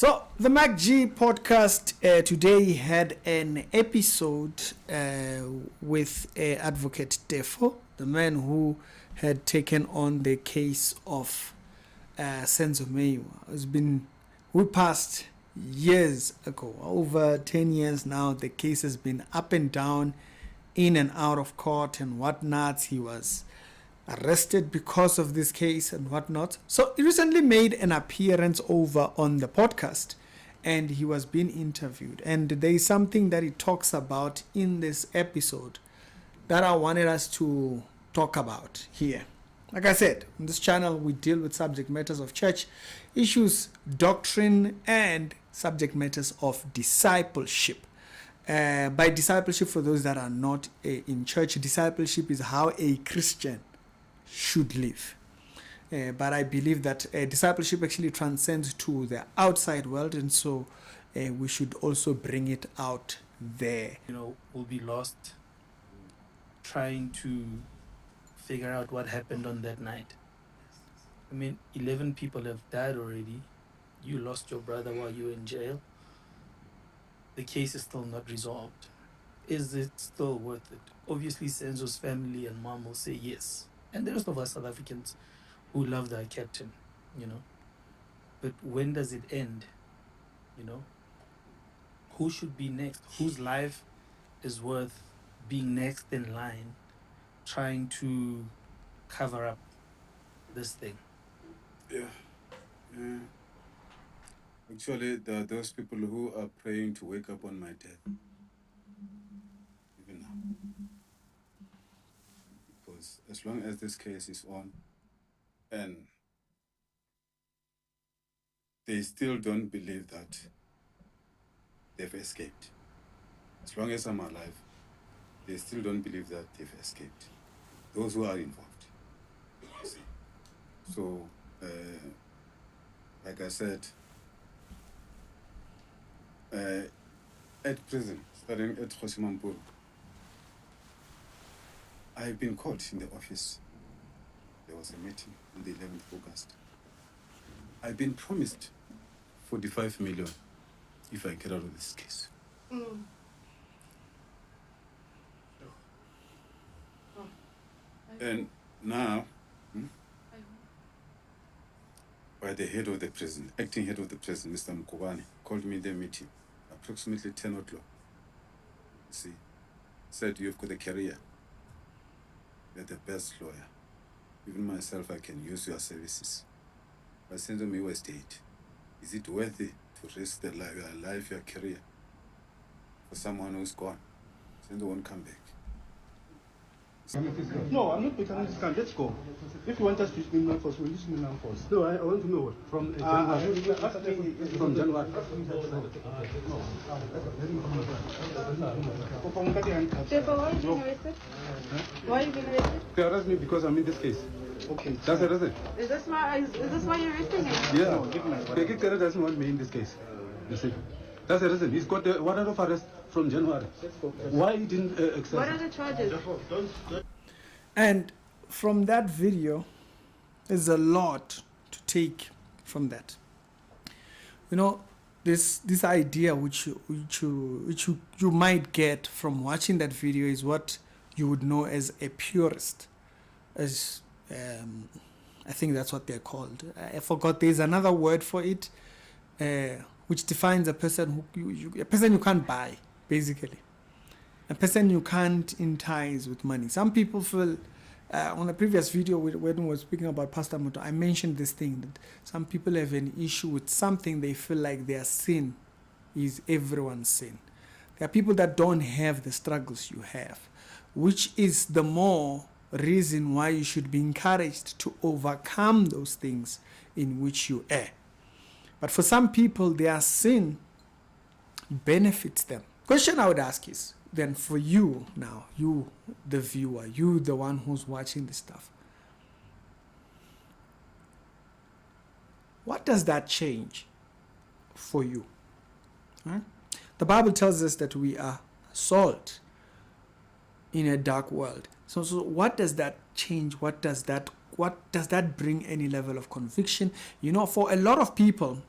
So the MacG podcast today had an episode with Advocate Teffo, the man who had taken on the case of Senzo Meyiwa. We passed years ago, over 10 years now. The case has been up and down, in and out of court and whatnot. He was arrested because of this case and whatnot. So he recently made an appearance over on the podcast and he was being interviewed. And there is something that he talks about in this episode that I wanted us to talk about here. Like I said, on this channel, we deal with subject matters of church issues, doctrine, and subject matters of discipleship. By discipleship, for those that are not in church, discipleship is how a Christian should live. But I believe that discipleship actually transcends to the outside world, and so we should also bring it out there. We'll be lost trying to figure out what happened on that night. 11 people have died already. You lost your brother while you were in jail. The case is still not resolved. Is it still worth it? Obviously, Senzo's family and mom will say yes. And the rest of us South Africans who loved our captain, But when does it end? Who should be next? Whose life is worth being next in line, trying to cover up this thing? Yeah. Actually, there are those people who are praying to wake up on my death. Even now. Because as long as this case is on and they still don't believe that they've escaped. As long as I'm alive, they still don't believe that they've escaped. Those who are involved. You see. So, like I said, at prison, starting at Khosimampuru, I've been called in the office. There was a meeting on the 11th of August. I've been promised 45 million if I get out of this case. And now, by the head of the prison, acting head of the prison, Mr. Mkubani, called me in the meeting, approximately 10 o'clock. See, said, you've got a career. You're the best lawyer. Even myself, I can use your services. But Senzo Meyiwa state, is it worthy to risk your life, your career, for someone who's gone? Senzo won't come back. No, I'm not becoming this kind. Let's go. If you want us to use criminal force, we'll use criminal force. No, I want to know what. From January. From January. Teffo, why are you being arrested? Why are you being arrested? They arrest me because I'm in this case. Okay. That's the reason. Is this why you're arresting him? Yeah. Peki Kere doesn't want me in this case. You see. That's the reason. He's got the warrant of arrest from January. Why he didn't accept? What are the charges? And from that video, there's a lot to take from that. This idea which you might get from watching that video is what you would know as a purist, as I think that's what they're called. I forgot. There's another word for it, which defines a person a person you can't buy, basically. A person you can't entice with money. Some people feel, on a previous video when we were speaking about Pastor Moto, I mentioned this thing, that some people have an issue with something they feel like their sin is everyone's sin. There are people that don't have the struggles you have, which is the more reason why you should be encouraged to overcome those things in which you err. But for some people, their sin benefits them. Question I would ask is, then for you now, you the viewer, you the one who's watching this stuff, what does that change for you? Right? The Bible tells us that we are salt in a dark world. So what does that change? What does that bring any level of conviction? For a lot of people,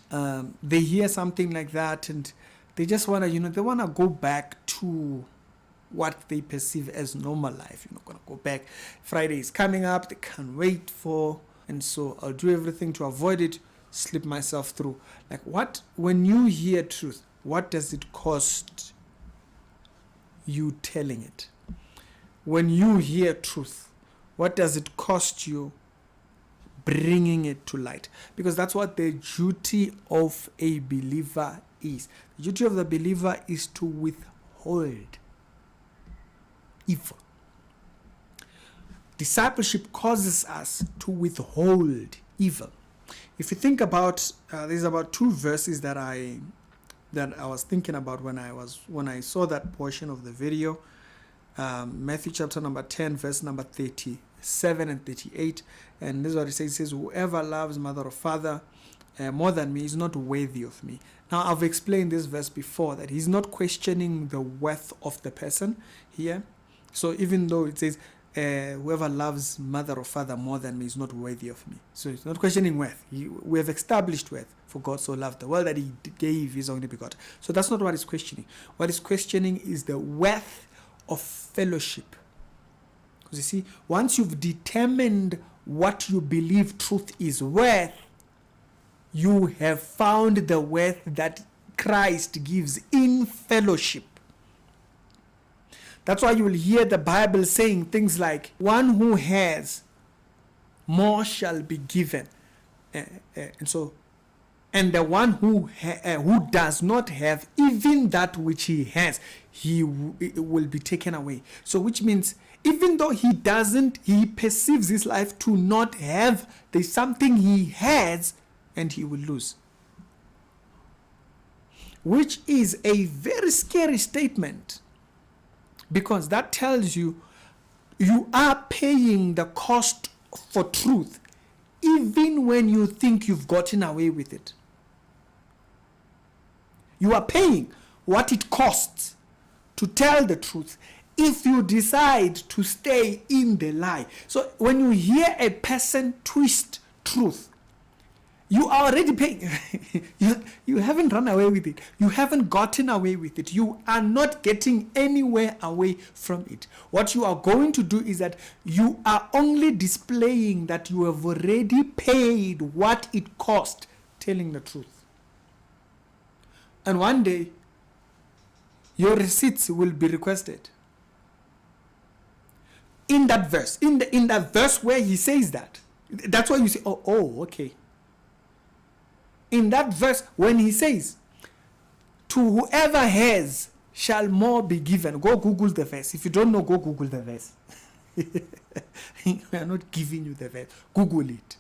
they hear something like that and they just want to, they want to go back to what they perceive as normal life. Gonna go back. Friday is coming up, they can't wait for, and so I'll do everything to avoid it, slip myself through. Like, what, when you hear truth, what does it cost you telling it? When you hear truth, what does it cost you bringing it to light? Because that's what the duty of a believer is. The duty of the believer is to withhold evil. Discipleship causes us to withhold evil. If you think about, there's about 2 verses that I was thinking about when I saw that portion of the video. Matthew chapter number 10, verse number 37 and 38, and this is what it says. It says, whoever loves mother or father more than me is not worthy of me. Now, I've explained this verse before, that he's not questioning the worth of the person here. So even though it says, whoever loves mother or father more than me is not worthy of me. So it's not questioning worth. We have established worth. For God so loved the world that he gave his only begotten. So that's not what he's questioning. What he's questioning is the worth of fellowship. Because you see, once you've determined what you believe truth is worth, you have found the worth that Christ gives in fellowship. That's why you will hear the Bible saying things like, one who has, more shall be given. And the one who does not have, even that which he has, it will be taken away. So which means, even though he perceives his life to not have, there's something he has and he will lose. Which is a very scary statement, because that tells you are paying the cost for truth, even when you think you've gotten away with it. You are paying what it costs to tell the truth if you decide to stay in the lie. So when you hear a person twist truth, you are already paying. You haven't run away with it. You haven't gotten away with it. You are not getting anywhere away from it. What you are going to do is that you are only displaying that you have already paid what it cost telling the truth. And one day, your receipts will be requested. In that verse, in that verse where he says that, that's why you say, oh, okay. In that verse, when he says, to whoever has shall more be given. Go Google the verse. If you don't know, go Google the verse. We are not giving you the verse. Google it.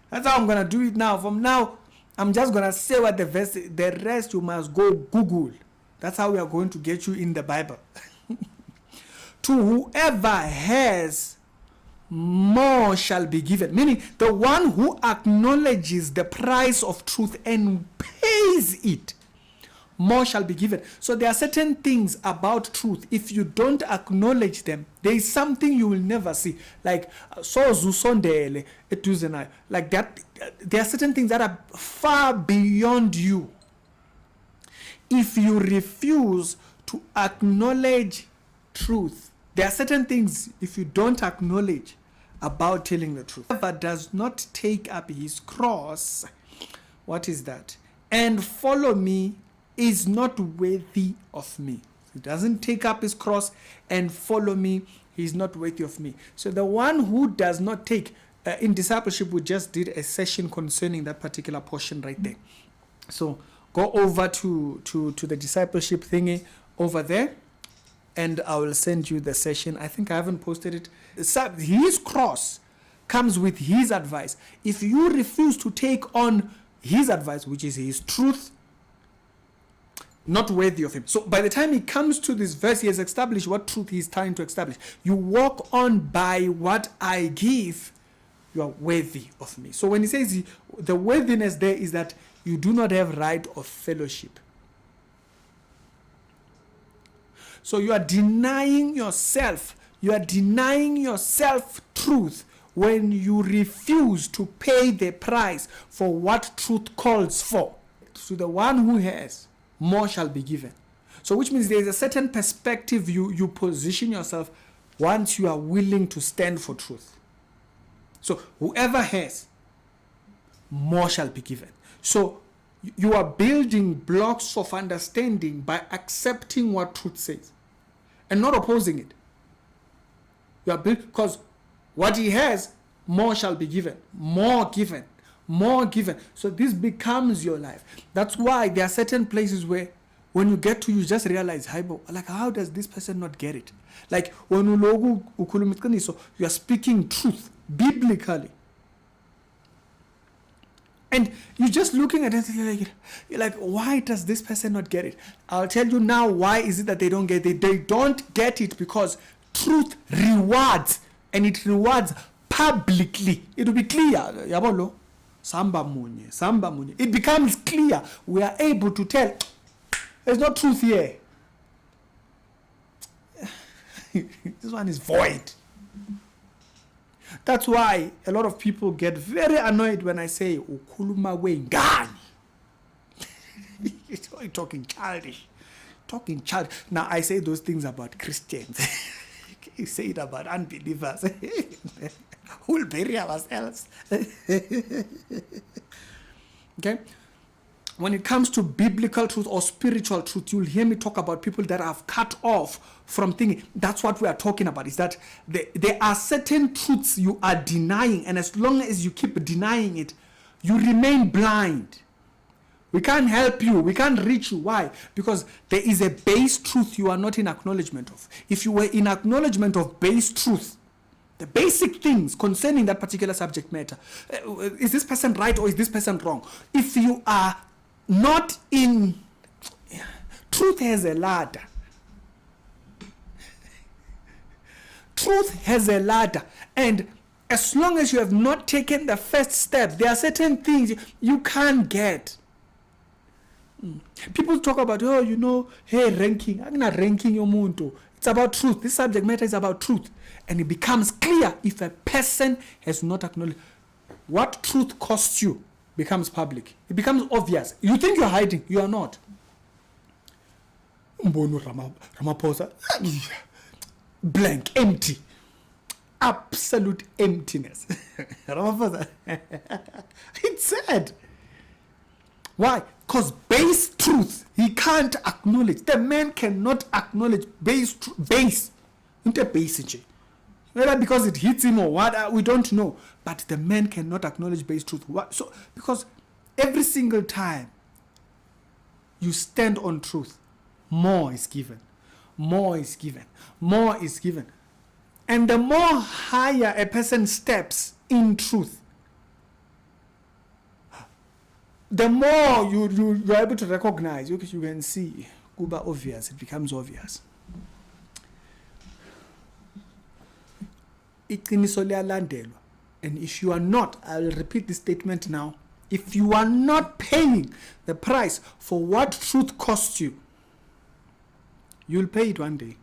That's how I'm going to do it now. From now, I'm just going to say what the verse is. The rest you must go Google. That's how we are going to get you in the Bible. To whoever has, more shall be given. Meaning, the one who acknowledges the price of truth and pays it, more shall be given. So there are certain things about truth. If you don't acknowledge them, there is something you will never see. Like, like that. There are certain things that are far beyond you. If you refuse to acknowledge truth, there are certain things, if you don't acknowledge about telling the truth. Whoever does not take up his cross, what is that? And follow me is not worthy of me. He doesn't take up his cross and follow me, he's not worthy of me. So the one who does not take, in discipleship, we just did a session concerning that particular portion right there. So go over to the discipleship thingy over there, and I will send you the session. I think I haven't posted it. His cross comes with his advice. If you refuse to take on his advice, which is his truth, not worthy of him. So by the time he comes to this verse, he has established what truth he is trying to establish. You walk on by what I give, you are worthy of me. So when he says the worthiness there is that you do not have right of fellowship. So you are denying yourself. You are denying yourself truth when you refuse to pay the price for what truth calls for. To the one who has, more shall be given. So which means there is a certain perspective you position yourself once you are willing to stand for truth. So whoever has, more shall be given. So you are building blocks of understanding by accepting what truth says and not opposing it. You are because what he has, more shall be given, more given, more given. So this becomes your life. That's why there are certain places where when you get to, you just realize, like, how does this person not get it? Like when you are speaking truth biblically, and you're just looking at it, you're like, why does this person not get it? I'll tell you now, why is it that they don't get it? They don't get it because truth rewards, and it rewards publicly. It will be clear. Yabolo, samba munye. It becomes clear. We are able to tell, there's no truth here. This one is void. That's why a lot of people get very annoyed when I say, ukhuluma wengani. You're talking childish. Now I say those things about Christians. You say it about unbelievers. We'll bury ourselves. Okay? When it comes to biblical truth or spiritual truth, you'll hear me talk about people that have cut off from thinking. That's what we are talking about, is that there are certain truths you are denying, and as long as you keep denying it, you remain blind. We can't help you. We can't reach you. Why? Because there is a base truth you are not in acknowledgement of. If you were in acknowledgement of base truth, the basic things concerning that particular subject matter, is this person right or is this person wrong? If you are not in, truth has a ladder. Truth has a ladder, and as long as you have not taken the first step, there are certain things you can't get. People talk about, hey, ranking. I'm not ranking your muntu. It's about truth. This subject matter is about truth. And it becomes clear if a person has not acknowledged what truth costs you, becomes public. It becomes obvious. You think you're hiding, you are not. Ramaphosa, blank, empty. Absolute emptiness. Ramaphosa. It's sad. Why? Because base truth, he can't acknowledge. The man cannot acknowledge base. Inte base. Whether because it hits him or what, we don't know. But the man cannot acknowledge base truth. What? So, because every single time you stand on truth, more is given. More is given. More is given. And the more higher a person steps in truth, the more you're able to recognize, you can see, kuba obvious, it becomes obvious. And if you are not, I'll repeat this statement now, if you are not paying the price for what truth costs you, you'll pay it one day.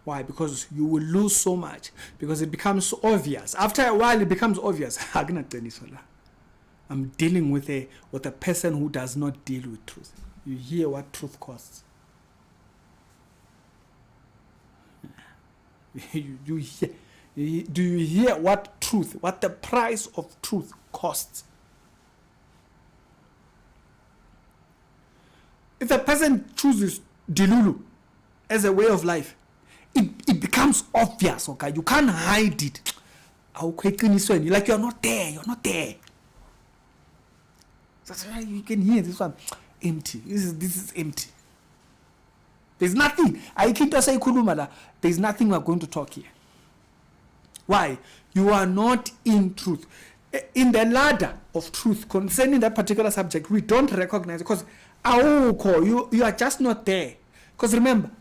Why? Because you will lose so much. Because it becomes so obvious. After a while, it becomes obvious. I'm dealing with a person who does not deal with truth. You hear what truth costs. Do you hear what truth, what the price of truth costs? If a person chooses Dilulu as a way of life, it becomes obvious, okay? You can't hide it. Like you're not there. That's why you can hear this one empty. This is empty. There's nothing. I keep to say kulumala. There's nothing we're going to talk here. Why? You are not in truth. In the ladder of truth concerning that particular subject, we don't recognize it because you are just not there. Because remember,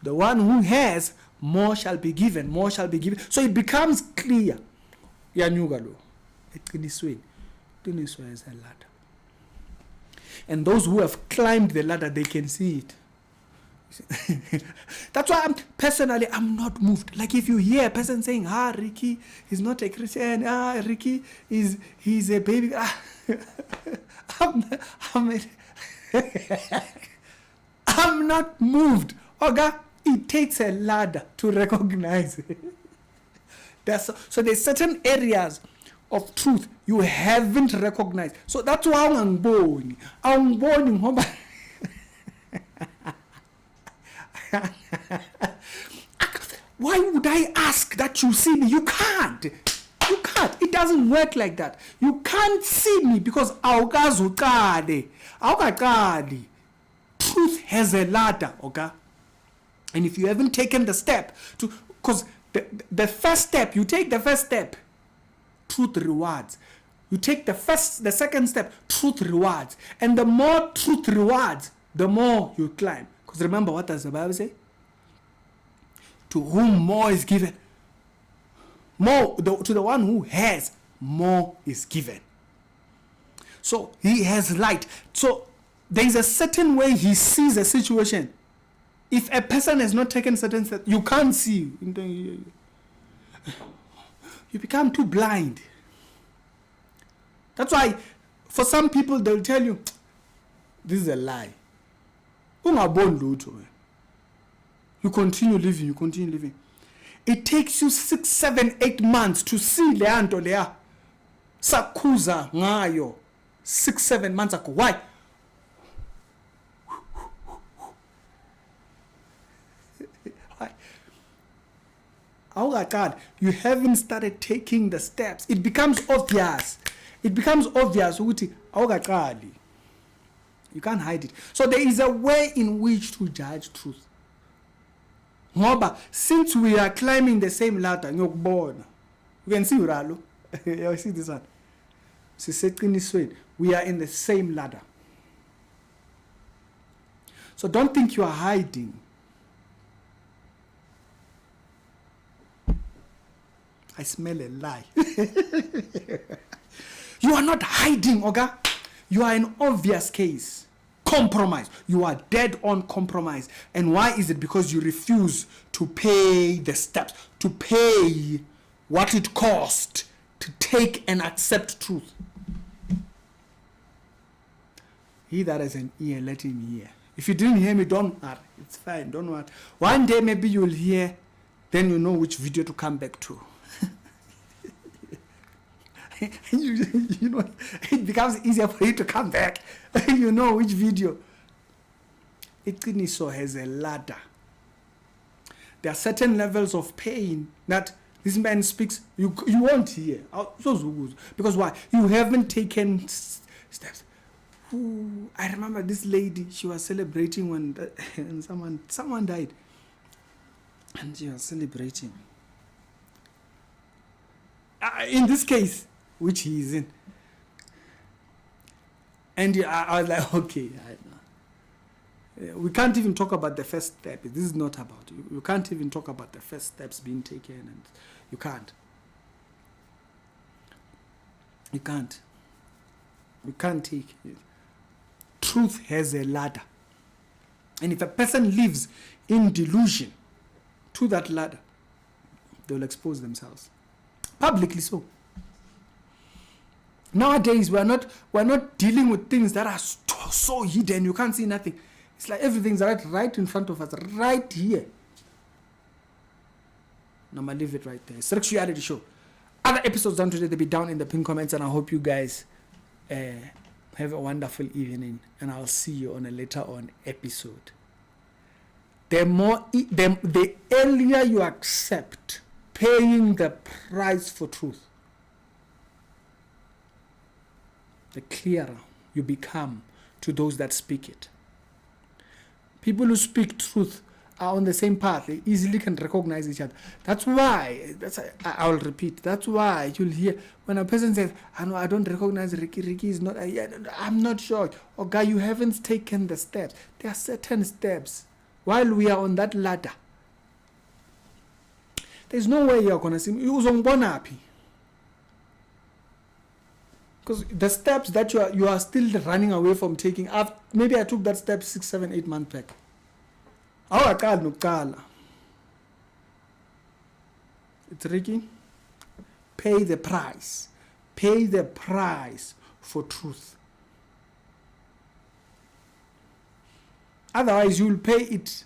the one who has, more shall be given. More shall be given. So it becomes clear. Yanyugalo. Is a ladder. And those who have climbed the ladder, they can see it. That's why I'm not moved. Like if you hear a person saying, Ricky is not a Christian, Ricky he's a baby. I'm not moved. Okay? It takes a ladder to recognize it. So there's certain areas of truth you haven't recognized. So that's why I'm born. Why would I ask that you see me? You can't. You can't. It doesn't work like that. You can't see me because truth has a ladder, okay? And if you haven't taken the step to, because the first step, you take the first step, truth rewards. You take the second step, truth rewards. And the more truth rewards, the more you climb. Because remember, what does the Bible say? To whom more is given, to the one who has, more is given. So he has light. So there is a certain way he sees a situation. If a person has not taken certain steps, you can't see. You become too blind. That's why for some people they'll tell you, this is a lie. You continue living. It takes you 6, 7, 8 months to see leanto lea. Sakuza ngayo. 6, 7 months ago. Why? Oh God, you haven't started taking the steps. It becomes obvious. You can't hide it. So there is a way in which to judge truth. Since we are climbing the same ladder, you can see Uralo. You see this one. We are in the same ladder. So don't think you are hiding. I smell a lie. You are not hiding, Oga. You are an obvious case. Compromise. You are dead on compromise. And why is it? Because you refuse to pay the steps, to pay what it cost to take and accept truth. He that has an ear, let him hear. If you didn't hear me, don't worry. It's fine, don't worry. One day maybe you'll hear, then you know which video to come back to. you know, it becomes easier for you to come back. You know which video. Ikiniso has a ladder. There are certain levels of pain that this man speaks, you won't hear. Because why? You haven't taken steps. Ooh, I remember this lady, she was celebrating when someone died. And she was celebrating. In this case, which he is in. And I was like, okay, we can't even talk about the first step. This is not about you. You can't even talk about the first steps being taken, and you can't. You can't take it. Truth has a ladder. And if a person lives in delusion to that ladder, they will expose themselves. Publicly so. Nowadays, we're not dealing with things that are so hidden. You can't see nothing. It's like everything's right in front of us, right here. Now, I'm going to leave it right there. Search Reality Show. Other episodes done today, they'll be down in the pinned comments, and I hope you guys have a wonderful evening, and I'll see you on a later on episode. The earlier you accept paying the price for truth, the clearer you become to those that speak it. People who speak truth are on the same path. They easily can recognize each other. That's why, I'll repeat, that's why you'll hear when a person says, I don't recognize Ricky. Ricky is not, I'm not sure. Oh, guy, you haven't taken the steps. There are certain steps. While we are on that ladder, there's no way you're going to see me. Because the steps that you are still running away from taking, maybe I took that step 6, 7, 8 months back. awaqali nokuqala. It's Ricky. Pay the price. Pay the price for truth. Otherwise, you'll pay it